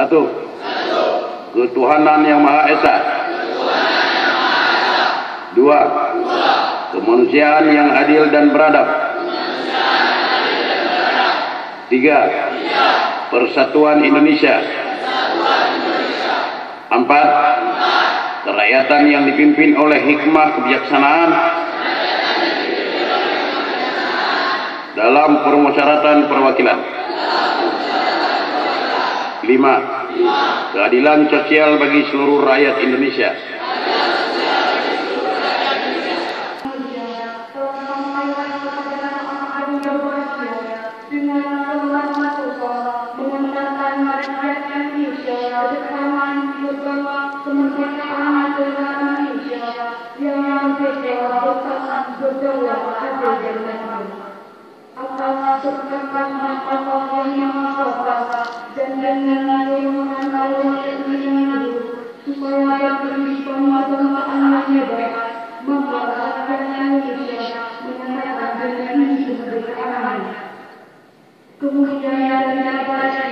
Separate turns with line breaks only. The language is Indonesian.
Satu, ketuhanan yang Maha Esa. Dua, kemanusiaan yang adil dan beradab. Tiga, persatuan Indonesia. Empat, kerakyatan yang dipimpin oleh hikmah kebijaksanaan dalam permusyawaratan perwakilan. Lima, keadilan sosial bagi seluruh rakyat Indonesia.
Kemudian